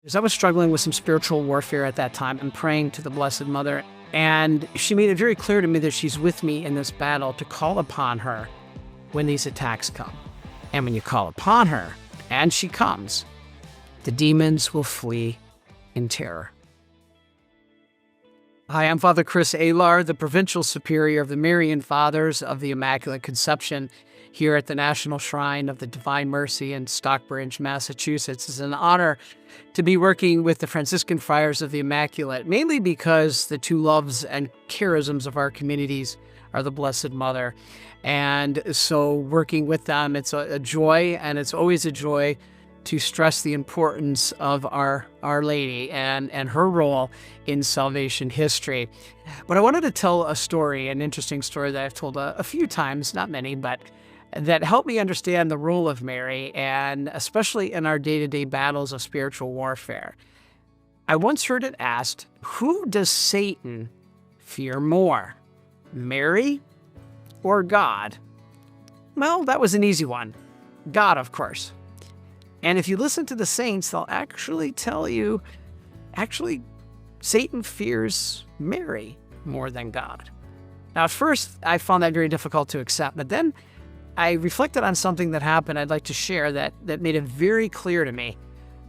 Because I was struggling with some spiritual warfare at that time and praying to the Blessed Mother. And she made it very clear to me that she's with me in this battle to call upon her when these attacks come. And when you call upon her, and she comes, the demons will flee in terror. Hi, I'm Father Chris Alar, the Provincial Superior of the Marian Fathers of the Immaculate Conception here at the National Shrine of the Divine Mercy in Stockbridge, Massachusetts. It's an honor to be working with the Franciscan Friars of the Immaculate, mainly because the two loves and charisms of our communities are the Blessed Mother. And so working with them, it's a joy, and it's always a joy to stress the importance of Our Lady and her role in salvation history. But I wanted to tell a story, an interesting story that I've told a few times, not many, but that helped me understand the role of Mary, and especially in our day-to-day battles of spiritual warfare. I once heard it asked, who does Satan fear more, Mary or God? Well, that was an easy one. God, of course. And if you listen to the saints, they'll actually tell you, Satan fears Mary more than God. Now, at first, I found that very difficult to accept, but then I reflected on something that happened I'd like to share that made it very clear to me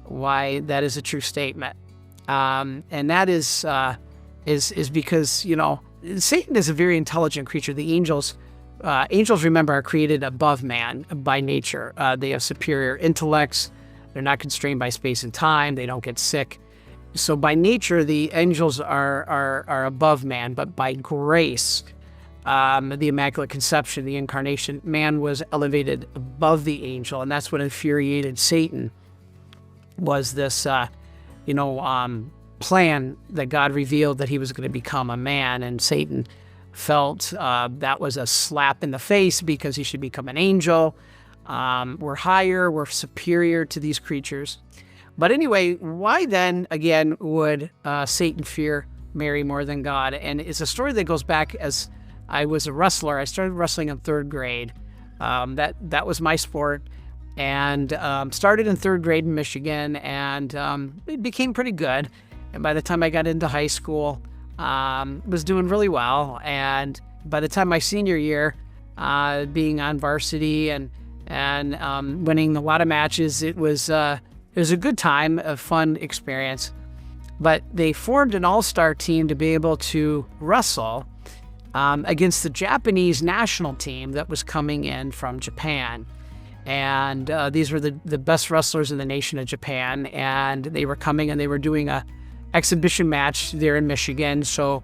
why that is a true statement. And that is because, Satan is a very intelligent creature. The angels, remember, are created above man by nature. They have superior intellects. They're not constrained by space and time. They don't get sick. So by nature, the angels are above man, but by grace, the Immaculate Conception, the Incarnation, man was elevated above the angel, and that's what infuriated Satan, was this, plan that God revealed that he was going to become a man, and Satan felt that was a slap in the face because he should become an angel. We're higher, we're superior to these creatures. But anyway, why then, again, would Satan fear Mary more than God? And it's a story that goes back as I was a wrestler. I started wrestling in third grade. That was my sport. And started in third grade in Michigan, and it became pretty good. And by the time I got into high school, was doing really well. And by the time my senior year, being on varsity and winning a lot of matches, it was a good time, a fun experience. But they formed an all-star team to be able to wrestle against the Japanese national team that was coming in from Japan. And these were the best wrestlers in the nation of Japan. And they were coming, and they were doing a exhibition match there in Michigan. So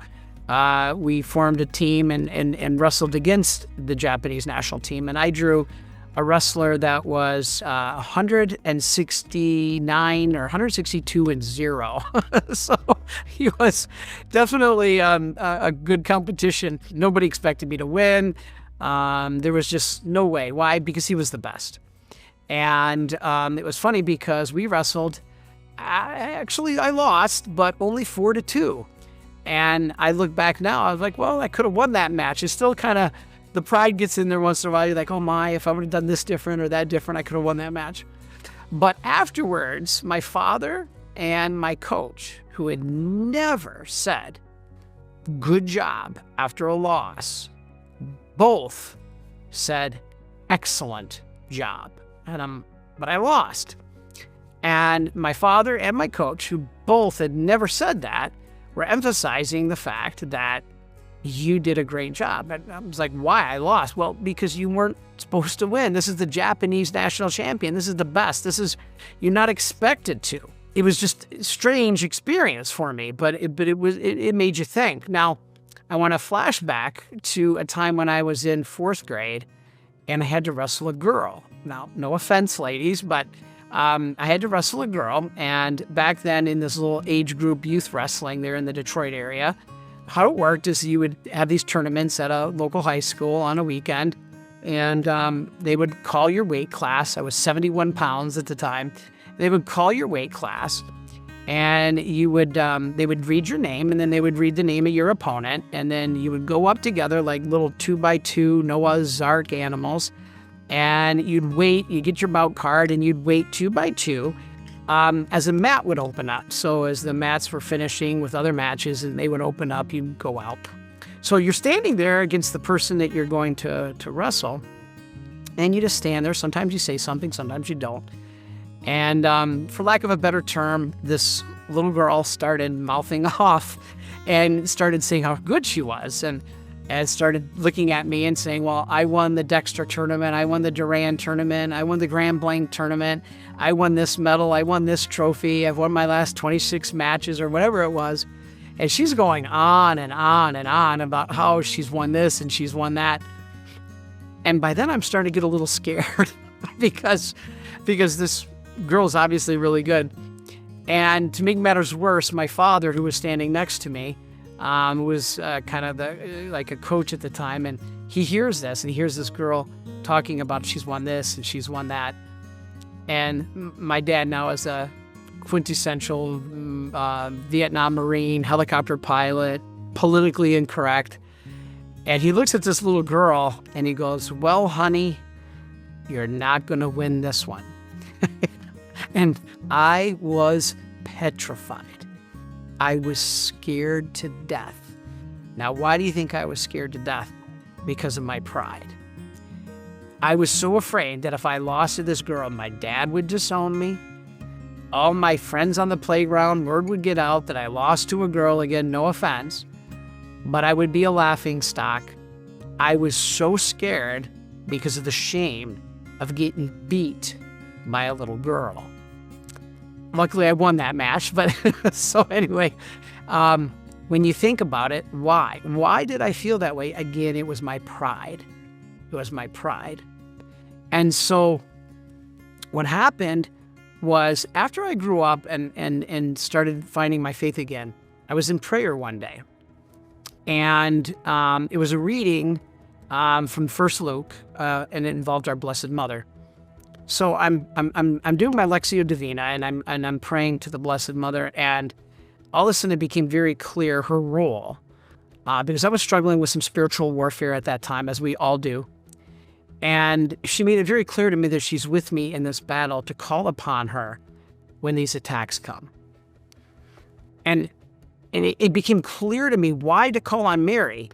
we formed a team and wrestled against the Japanese national team. And I drew a wrestler that was 169 or 162 and 0. So he was definitely a good competition. Nobody expected me to win. There was just no way. Why? Because he was the best. And it was funny because we wrestled. I lost, but only 4-2. And I look back now, I was like, well, I could have won that match. It's still kind of, the pride gets in there once in a while. You're like, oh my, if I would have done this different or that different, I could have won that match. But afterwards, my father and my coach, who had never said, good job after a loss, both said, excellent job. But I lost. And my father and my coach, who both had never said that, were emphasizing the fact that you did a great job. And I was like, why? I lost. Well, because you weren't supposed to win. This is the Japanese national champion. This is the best. You're not expected to. It was just a strange experience for me, but it made you think. Now, I want to flash back to a time when I was in fourth grade and I had to wrestle a girl. Now, no offense, ladies, but I had to wrestle a girl. And back then in this little age group youth wrestling there in the Detroit area, how it worked is you would have these tournaments at a local high school on a weekend, and they would call your weight class. I was 71 pounds at the time. They would call your weight class, and they would read your name, and then they would read the name of your opponent, and then you would go up together like little 2x2 Noah's Ark animals, and you'd get your bout card, and you'd wait 2x2, as a mat would open up. So as the mats were finishing with other matches and they would open up, you'd go out. So you're standing there against the person that you're going to wrestle, and you just stand there. Sometimes you say something, sometimes you don't. And for lack of a better term, this little girl started mouthing off and started saying how good she was, and started looking at me and saying, well, I won the Dexter tournament, I won the Duran tournament, I won the Grand Blanc tournament, I won this medal, I won this trophy, I've won my last 26 matches or whatever it was. And she's going on and on and on about how she's won this and she's won that. And by then I'm starting to get a little scared because this girl's obviously really good. And to make matters worse, my father, who was standing next to me, was kind of like a coach at the time, and he hears this, and he hears this girl talking about she's won this and she's won that. And my dad now is a quintessential Vietnam Marine, helicopter pilot, politically incorrect. And he looks at this little girl and he goes, well, honey, you're not going to win this one. And I was petrified. I was scared to death. Now, why do you think I was scared to death? Because of my pride. I was so afraid that if I lost to this girl, my dad would disown me. All my friends on the playground, word would get out that I lost to a girl again, no offense, but I would be a laughing stock. I was so scared because of the shame of getting beat by a little girl. Luckily, I won that match, but so anyway, when you think about it, why? Why did I feel that way? Again, it was my pride. It was my pride. And so what happened was after I grew up and started finding my faith again, I was in prayer one day. And it was a reading from First Luke, and it involved our Blessed Mother. So I'm doing my Lectio Divina, and I'm praying to the Blessed Mother, and all of a sudden it became very clear her role, because I was struggling with some spiritual warfare at that time, as we all do. And she made it very clear to me that she's with me in this battle to call upon her when these attacks come. And it became clear to me why to call on Mary,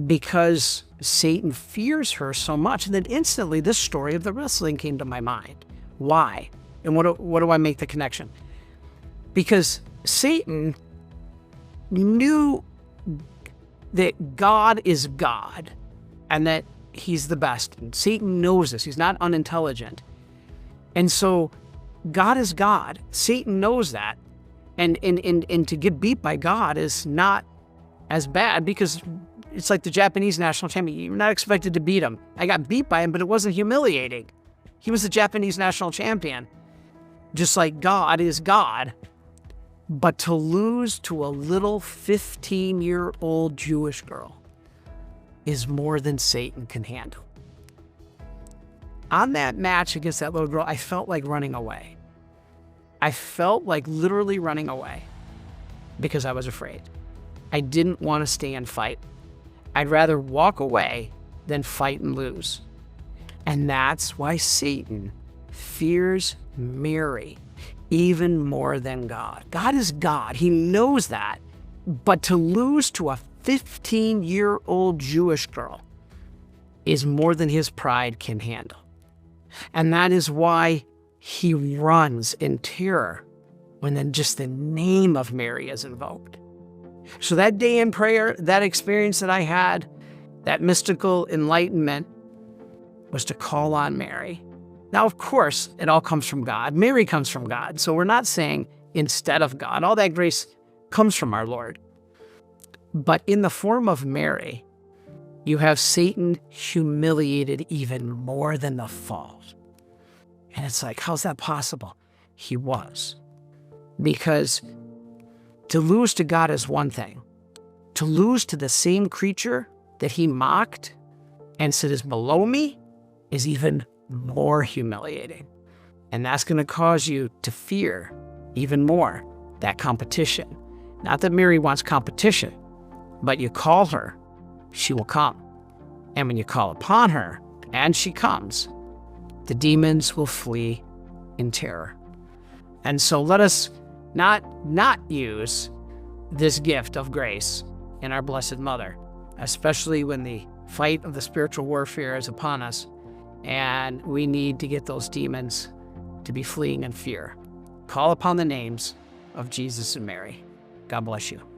because Satan fears her so much. And then instantly this story of the wrestling came to my mind. Why? And what do I make the connection? Because Satan knew that God is God and that he's the best. And Satan knows this. He's not unintelligent. And so God is God. Satan knows that. And to get beat by God is not as bad, because it's like the Japanese national champion. You're not expected to beat him. I got beat by him, but it wasn't humiliating. He was the Japanese national champion. Just like God is God. But to lose to a little 15-year-old Jewish girl is more than Satan can handle. On that match against that little girl, I felt like running away. I felt like literally running away because I was afraid. I didn't want to stay and fight. I'd rather walk away than fight and lose. And that's why Satan fears Mary even more than God. God is God. He knows that. But to lose to a 15-year-old Jewish girl is more than his pride can handle. And that is why he runs in terror when then just the name of Mary is invoked. So that day in prayer, that experience that I had, that mystical enlightenment, was to call on Mary. Now, of course, it all comes from God. Mary comes from God. So we're not saying instead of God. All that grace comes from our Lord. But in the form of Mary, you have Satan humiliated even more than the fall. And it's like, how's that possible? He was. Because to lose to God is one thing. To lose to the same creature that he mocked and said is below me is even more humiliating. And that's going to cause you to fear even more that competition. Not that Mary wants competition, but you call her, she will come. And when you call upon her, and she comes, the demons will flee in terror. And so let us not use this gift of grace in our Blessed Mother, especially when the fight of the spiritual warfare is upon us and we need to get those demons to be fleeing in fear. Call upon the names of Jesus and Mary. God bless you.